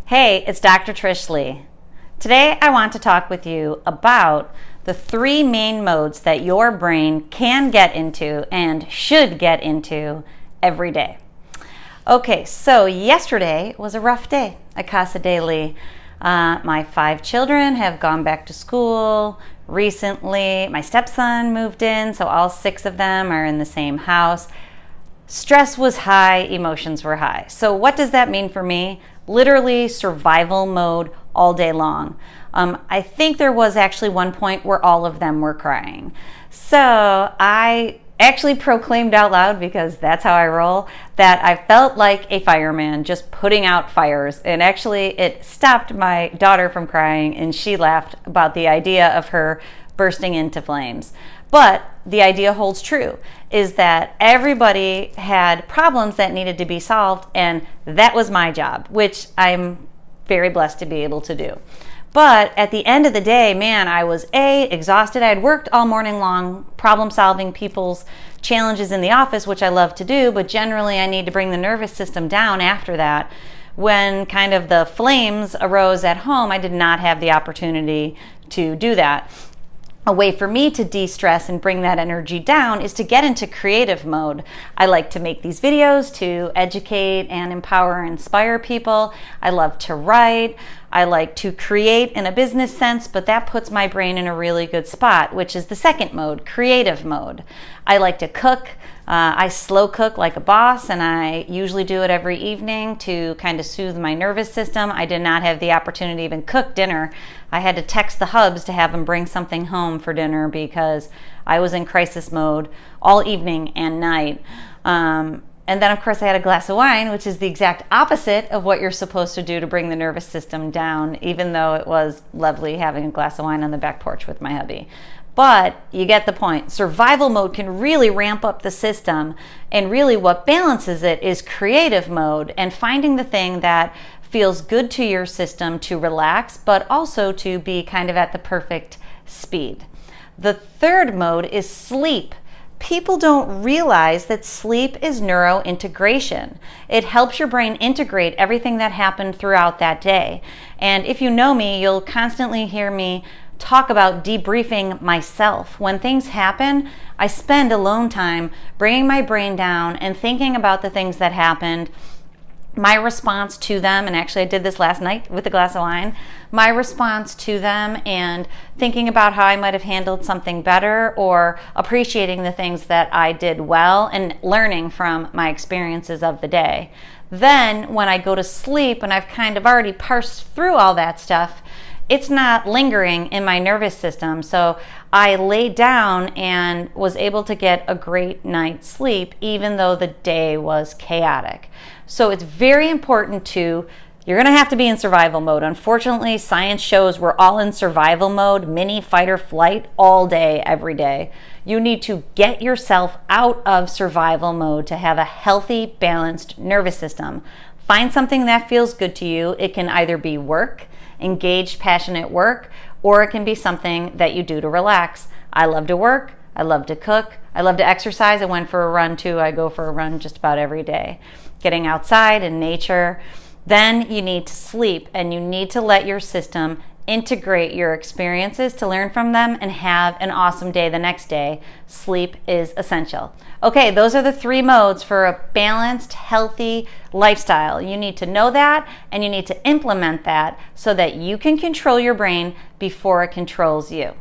Hey, it's Dr. Trish Leigh. Today I want to talk with you about the three main modes that your brain can get into and should get into every day. Okay, so yesterday was a rough day at Casa de Leigh. My 5 children have gone back to school recently. My stepson moved in, so all 6 of them are in the same house. Stress was high, emotions were high. So what does that mean for me? Literally survival mode all day long. I think there was actually one point where all of them were crying. So I actually proclaimed out loud, because that's how I roll, that I felt like a fireman just putting out fires. And actually it stopped my daughter from crying, and she laughed about the idea of her bursting into flames. But the idea holds true, is that everybody had problems that needed to be solved, and that was my job, which I'm very blessed to be able to do. But at the end of the day, man, I was exhausted. I had worked all morning long problem solving people's challenges in the office, which I love to do, but generally I need to bring the nervous system down after that. When kind of the flames arose at home, I did not have the opportunity to do that. A way for me to de-stress and bring that energy down is to get into creative mode. I like to make these videos to educate and empower and inspire people. I love to write. I like to create in a business sense, but that puts my brain in a really good spot, which is the second mode, creative mode. I like to cook. I slow cook like a boss, and I usually do it every evening to kind of soothe my nervous system. I did not have the opportunity to even cook dinner. I had to text the hubs to have them bring something home for dinner because I was in crisis mode all evening and night. And then, of course, I had a glass of wine, which is the exact opposite of what you're supposed to do to bring the nervous system down, even though it was lovely having a glass of wine on the back porch with my hubby. But you get the point. Survival mode can really ramp up the system, and really what balances it is creative mode and finding the thing that feels good to your system to relax, but also to be kind of at the perfect speed. The third mode is sleep. People don't realize that sleep is neurointegration. It helps your brain integrate everything that happened throughout that day. And if you know me, you'll constantly hear me talk about debriefing myself. When things happen, I spend alone time bringing my brain down and thinking about the things that happened, my response to them, and actually I did this last night with a glass of wine, my response to them, and thinking about how I might have handled something better, or appreciating the things that I did well and learning from my experiences of the day. Then when I go to sleep and I've kind of already parsed through all that stuff, it's not lingering in my nervous system. So I laid down and was able to get a great night's sleep, even though the day was chaotic. So it's very important you're going to have to be in survival mode. Unfortunately, science shows we're all in survival mode, mini fight or flight, all day, every day. You need to get yourself out of survival mode to have a healthy, balanced nervous system. Find something that feels good to you. It can either be work, engaged, passionate work, or it can be something that you do to relax. I love to work. I love to cook. I love to exercise. I went for a run too. I go for a run just about every day. Getting outside in nature. Then you need to sleep, and you need to let your system integrate your experiences to learn from them and have an awesome day the next day. Sleep is essential. Okay, those are the 3 modes for a balanced, healthy lifestyle. You need to know that, and you need to implement that so that you can control your brain before it controls you.